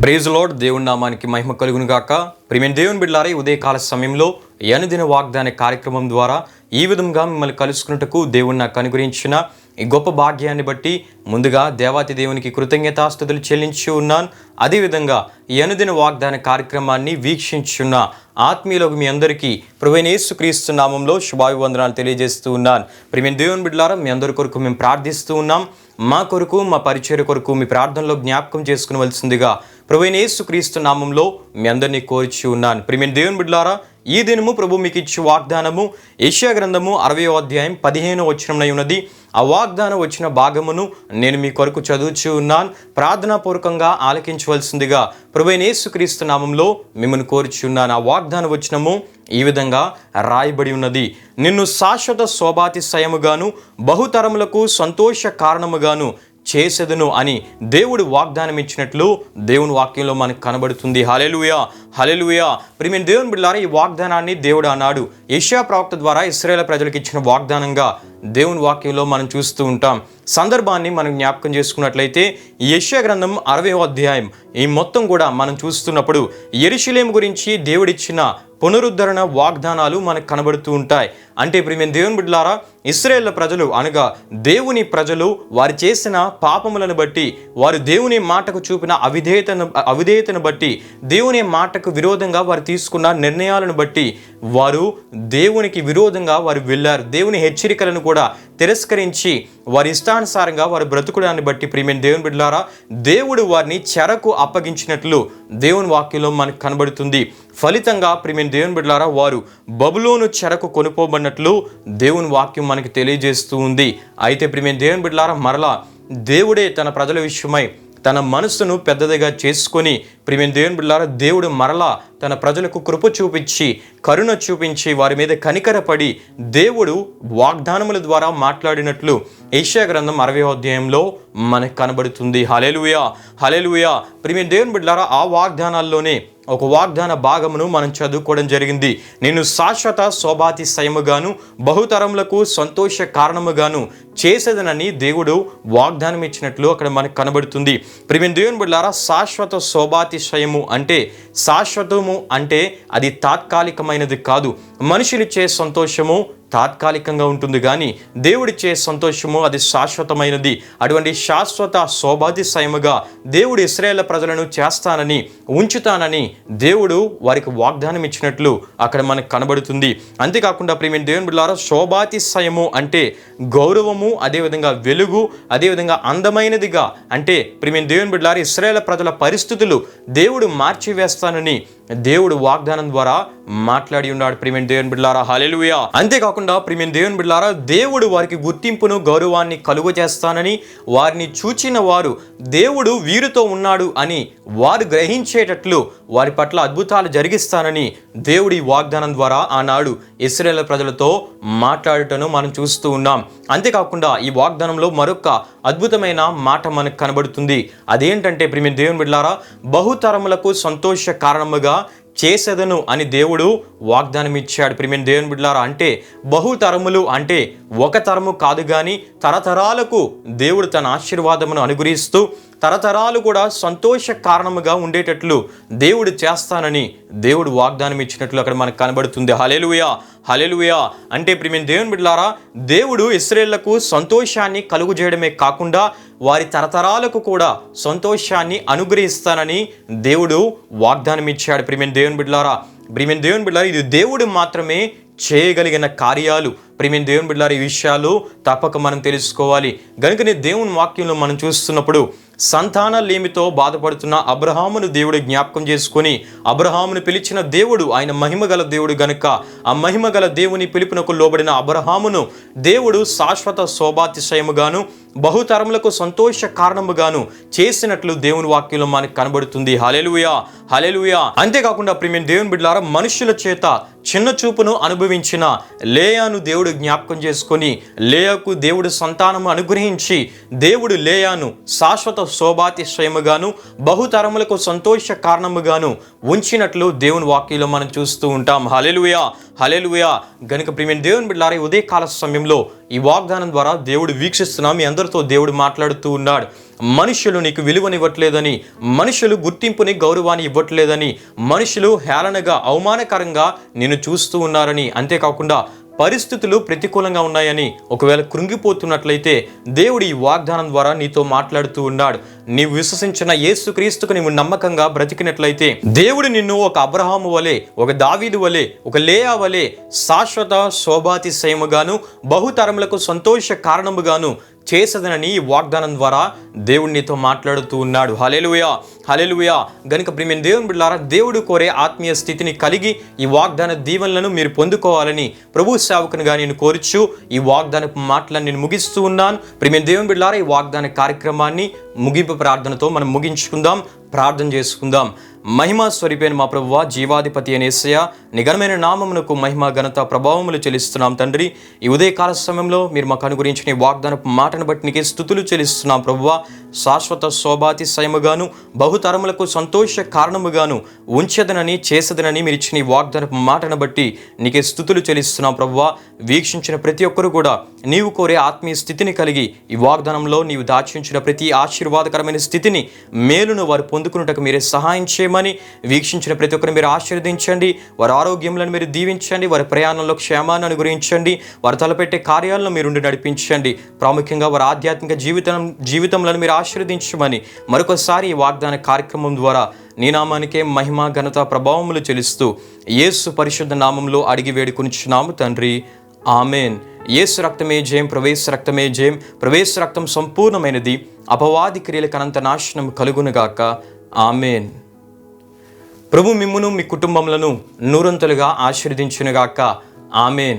Praise lord. దేవుని నామానికి మహిమ కలుగును గాక. ప్రియమైన దేవుని బిడ్డలారా, ఈ ఉదయకాల సమయంలో ఈ అనుదిన వాగ్దాన కార్యక్రమం ద్వారా ఈ విధంగా మిమ్మల్ని కలుసుకున్నట్టుకు దేవుడు నాకు అనుగ్రహించిన ఈ గొప్ప భాగ్యాన్ని బట్టి ముందుగా దేవాతి దేవునికి కృతజ్ఞతాస్తుతులు చెల్లించి ఉన్నాను. అదేవిధంగా ఈ అనుదిన వాగ్దాన కార్యక్రమాన్ని వీక్షించున్న ఆత్మీయులకు మీ అందరికీ ప్రభువైన యేసుక్రీస్తు నామంలో శుభాభివందనాలు తెలియజేస్తూ ఉన్నాను. ప్రియమైన దేవుని బిడ్డలారా, మీ అందరి కొరకు మేము ప్రార్థిస్తూ ఉన్నాం. మా కొరకు, మా పరిచర్య కొరకు మీ ప్రార్థనలో జ్ఞాపకం చేసుకునవలసిందిగా ప్రభువైన యేసుక్రీస్తు నామంలో మీ అందరినీ కోరిచి ఉన్నాను. ప్రియమైన దేవుని బిడ్డలారా, ఈ దినము ప్రభు మీకు ఇచ్చే వాగ్దానము యెషయా గ్రంథము 60వ అధ్యాయం 15వ వచనంలో ఉన్నది. ఆ వాగ్దానం వచ్చిన భాగమును నేను మీ కొరకు చదువుచూ ఉన్నాను. ప్రార్థనాపూర్వకంగా ఆలకించవలసిందిగా ప్రభువైన యేసుక్రీస్తు నామంలో మిమ్మల్ని కోరిచి ఉన్నాను. ఆ వాగ్దానం వచనము ఈ విధంగా రాయబడి ఉన్నది. నిన్ను శాశ్వత శోభాతిశయముగాను బహుతరములకు సంతోష కారణముగాను చేసేదను అని దేవుడు వాగ్దానం ఇచ్చినట్లు దేవుని వాక్యంలో మనకు కనబడుతుంది. హల్లెలూయా, హల్లెలూయా. ప్రియమైన దేవుని బిడ్డలారా, ఈ వాగ్దానాన్ని దేవుడు అన్నాడు యెషయా ప్రవక్త ద్వారా ఇశ్రాయేలు ప్రజలకు ఇచ్చిన వాగ్దానంగా దేవుని వాక్యంలో మనం చూస్తూ ఉంటాం. సందర్భాన్ని మనం జ్ఞాపకం చేసుకున్నట్లయితే యెషయా గ్రంథం 60వ అధ్యాయం ఈ మొత్తం కూడా మనం చూస్తున్నప్పుడు యెరూషలేము గురించి దేవుడిచ్చిన పునరుద్ధరణ వాగ్దానాలు మనకు కనబడుతూ ఉంటాయి. అంటే ప్రియమైన దేవుని బిడ్డలారా, ఇశ్రాయేలు ప్రజలు అనగా దేవుని ప్రజలు వారు చేసిన పాపములను బట్టి, వారు దేవుని మాటకు చూపిన అవిధేయతను బట్టి, దేవుని మాటకు విరోధంగా వారు తీసుకున్న నిర్ణయాలను బట్టి వారు దేవునికి విరోధంగా వారు వెళ్ళారు. దేవుని హెచ్చరికలను కూడా తిరస్కరించి వారి ఇష్టానుసారంగా వారు బ్రతుకుడాన్ని బట్టి ప్రియమైన దేవుని బిడ్డలారా, దేవుడు వారిని చెరకు అప్పగించినట్లు దేవుని వాక్యంలో మనకు కనబడుతుంది. ఫలితంగా ప్రియమైన దేవుని బిడ్డలారా, వారు బబులోను చెరకు కొనుక్కోబడినట్లు దేవుని వాక్యం మనకి తెలియజేస్తూ ఉంది. అయితే ప్రియమైన దేవుని బిడ్డలారా, మరలా దేవుడే తన ప్రజల విషయమై తన మనసును పెద్దదిగా చేసుకొని ప్రియమైన దేవుని బిడ్డలారా, దేవుడు మరలా తన ప్రజలకు కృప చూపించి కరుణ చూపించి వారి మీద కనికరపడి దేవుడు వాగ్దానముల ద్వారా మాట్లాడినట్లు యెషయా గ్రంథం 60వ అధ్యాయంలో మనకు కనబడుతుంది. హల్లెలూయా, హల్లెలూయా. ప్రియమైన దేవుని బిడ్డలారా, ఆ వాగ్దానాల్లోనే ఒక వాగ్దాన భాగమును మనం చదువుకోవడం జరిగింది. నేను శాశ్వత శోభాతిశయముగాను బహుతరములకు సంతోష కారణముగాను చేసేదనని దేవుడు వాగ్దానం ఇచ్చినట్లు అక్కడ మనకు కనబడుతుంది. ప్రియమైన దేవుని బిడ్డలారా, శాశ్వత శోభాతిశయము అంటే శాశ్వతము అంటే అది తాత్కాలికమైనది కాదు. మనుషులిచ్చే సంతోషము తాత్కాలికంగా ఉంటుంది, కానీ దేవుడిచ్చే సంతోషము అది శాశ్వతమైనది. అటువంటి శాశ్వత శోభాతిశయముగా దేవుడు ఇశ్రాయేలు ప్రజలను చేస్తానని ఉంచుతానని దేవుడు వారికి వాగ్దానం ఇచ్చినట్లు అక్కడ మనకు కనబడుతుంది. అంతేకాకుండా ప్రియమైన దేవుని బిడ్డలారా, శోభాతిశయము అంటే గౌరవము, అదేవిధంగా వెలుగు, అదేవిధంగా అందమైనదిగా. అంటే ప్రియమైన దేవుని బిడ్డలారా, ఇశ్రాయేలు ప్రజల పరిస్థితులు దేవుడు మార్చివేస్తానని దేవుడు వాగ్దానం ద్వారా మాట్లాడి ఉన్నాడు. ప్రియమైన దేవుని బిడ్డలారా, హల్లెలూయా. అంతేకాకుండా ప్రియమైన దేవుని బిడ్డలారా, దేవుడు వారికి గుర్తింపును గౌరవాన్ని కలుగ చేస్తానని, వారిని చూచిన వారు దేవుడు వీరితో ఉన్నాడు అని వారు గ్రహించేటట్లు వారి పట్ల అద్భుతాలు జరిగిస్తానని దేవుడి వాగ్దానం ద్వారా ఆనాడు ఇశ్రాయేలు ప్రజలతో మాట్లాడటను మనం చూస్తూ ఉన్నాం. అంతేకాకుండా ఈ వాగ్దానంలో మరొక అద్భుతమైన మాట మనకు కనబడుతుంది. అదేంటంటే ప్రియమైన దేవుని బిడ్డలారా, బహుతరములకు సంతోష కారణముగా చేసేదను అని దేవుడు వాగ్దానం ఇచ్చాడు. ప్రియమైన దేవుని బిడ్డలారా, అంటే బహుతరములు అంటే ఒక తరము కాదు, కానీ తరతరాలకు దేవుడు తన ఆశీర్వాదమును అనుగ్రహిస్తూ తరతరాలు కూడా సంతోష కారణముగా ఉండేటట్లు దేవుడు చేస్తానని దేవుడు వాగ్దానం ఇచ్చినట్లు అక్కడ మనకు కనబడుతుంది. హల్లెలూయా, హల్లెలూయా. అంటే ప్రియమైన దేవుని బిడ్డలారా, దేవుడు ఇశ్రాయేలుకు సంతోషాన్ని కలుగు చేయడమే కాకుండా వారి తరతరాలకు కూడా సంతోషాన్ని అనుగ్రహిస్తానని దేవుడు వాగ్దానం ఇచ్చాడు. ప్రియమైన దేవుని బిడ్డలారా, ప్రియమైన దేవుని బిడ్డలారా, ఇది దేవుడు మాత్రమే చేయగలిగిన కార్యాలు. ప్రియమైన దేవుని బిడ్డలారా, ఈ విషయాలు తప్పక మనం తెలుసుకోవాలి. గనుకనే దేవుని వాక్యంలో మనం చూస్తున్నప్పుడు సంతానలేమితో బాధపడుతున్న అబ్రహామును దేవుడు జ్ఞాపకం చేసుకొని అబ్రహామును పిలిచిన దేవుడు ఆయన మహిమగల దేవుడు గనుక ఆ మహిమగల దేవుని పిలుపునకు లోబడిన అబ్రహామును దేవుడు శాశ్వత శోభాతిశయముగాను బహుతరములకు సంతోష కారణముగాను చేసినట్లు దేవుని వాక్యంలో మనకు కనబడుతుంది. హల్లెలూయా, హల్లెలూయా. అంతేకాకుండా ప్రియమైన దేవుని బిడ్డలారా, మనుషుల చేత చిన్న చూపును అనుభవించిన లేయాను దేవుడు జ్ఞాపకం చేసుకొని లేయాకు దేవుడు సంతానము అనుగ్రహించి దేవుడు లేయాను శాశ్వత శోభాతిశయముగాను బహుతరములకు సంతోష కారణముగాను ఉంచినట్లు దేవుని వాక్యంలో మనం చూస్తూ ఉంటాం. హల్లెలూయా, హల్లెలూయా. గనుక ప్రియమైన దేవుని బిడ్డలారా, ఉదయకాల సమయంలో ఈ వాగ్దానం ద్వారా దేవుడు వీక్షిస్తున్నాం. మీ అందరితో దేవుడు మాట్లాడుతూ ఉన్నాడు. మనుషులు నీకు విలువనివ్వట్లేదని, మనుషులు గుర్తింపుని గౌరవాన్ని ఇవ్వట్లేదని, మనుషులు హేళనగా అవమానకరంగా నిన్ను చూస్తూ ఉన్నారని, అంతేకాకుండా పరిస్థితులు ప్రతికూలంగా ఉన్నాయని ఒకవేళ కృంగిపోతున్నట్లయితే దేవుడు ఈ వాగ్దానం ద్వారా నీతో మాట్లాడుతూ ఉన్నాడు. నీవు విశ్వసించిన యేసుక్రీస్తుకు నీవు నమ్మకంగా బ్రతికినట్లయితే దేవుడు నిన్ను ఒక అబ్రహాము వలె, ఒక దావీదు వలె, ఒక లేయా వలె శాశ్వత శోభాతిశయముగాను బహుతరములకు సంతోష కారణముగాను చేసదనని ఈ వాగ్దానం ద్వారా దేవుడు నీతో మాట్లాడుతూ ఉన్నాడు. హల్లెలూయా, హల్లెలూయా. గనుక ప్రియమైన దేవుని బిడ్డలారా, దేవుడు కోరే ఆత్మీయ స్థితిని కలిగి ఈ వాగ్దాన దీవెనలను మీరు పొందుకోవాలని ప్రభు సేవకునిగా నేను కోరుచు ఈ వాగ్దానపు మాటలను నేను ముగిస్తూ ఉన్నాను. ప్రియమైన దేవుని బిడ్డలారా, ఈ వాగ్దాన కార్యక్రమాన్ని ముగింపు ప్రార్థనతో మనం ముగించుకుందాం, ప్రార్థన చేసుకుందాం. మహిమా స్వరూపైన మా ప్రభువా, జీవాధిపతి అయిన యేసయ్య, నీ ఘనమైన నామమునకు మహిమ ఘనత ప్రభావములు చెల్లిస్తున్నాం తండ్రి. ఈ ఉదయకాల సమయంలో మీరు మాకు అనుగురించిన ఈ వాగ్దానపు మాటను బట్టి నీకే స్తుతులు చెల్లిస్తున్నాం ప్రభువా. శాశ్వత శోభాతిశయముగాను బహుతరములకు సంతోష కారణముగాను ఉంచదనని చేసదనని మీరు ఇచ్చిన ఈ వాగ్దానపు మాటను బట్టి నీకే స్తుతులు చెల్లిస్తున్నాం ప్రభువా. వీక్షించిన ప్రతి ఒక్కరు కూడా నీవు కోరే ఆత్మీయ స్థితిని కలిగి ఈ వాగ్దానంలో నీవు దాచించిన ప్రతి ఆశీర్వాదకరమైన స్థితిని, మేలును వారు పొందుకున్నట్టుకు మీరే సహాయం చేయమని, వీక్షించిన ప్రతి ఒక్కరిని మీరు ఆశీర్వదించండి, వారి ఆరోగ్యములను మీరు దీవించండి, వారి ప్రయాణంలో క్షేమాన్ని అనుగ్రహించండి, వారు తలపెట్టే కార్యాలను మీరుండి నడిపించండి. ప్రాముఖ్యంగా వారి ఆధ్యాత్మిక జీవితంలో మీరు ఆశీర్వదించమని మరొకసారి ఈ వాగ్దాన కార్యక్రమం ద్వారా నీ నామానికే మహిమ ఘనత ప్రభావములు చెల్లిస్తూ యేసు పరిశుద్ధ నామంలో అడిగి వేడుకొనిచున్నాము తండ్రి, ఆమెన్. యేసు రక్తమే జయం, ప్రవేశ రక్తమే జయం, ప్రవేశ రక్తం సంపూర్ణమైనది, అపవాది క్రియలకు అనంత నాశనం కలుగునుగాక, ఆమెన్. ప్రభు మిమ్మును మీ కుటుంబములను నూరంతలుగా ఆశీర్వదించునుగాక, ఆమెన్.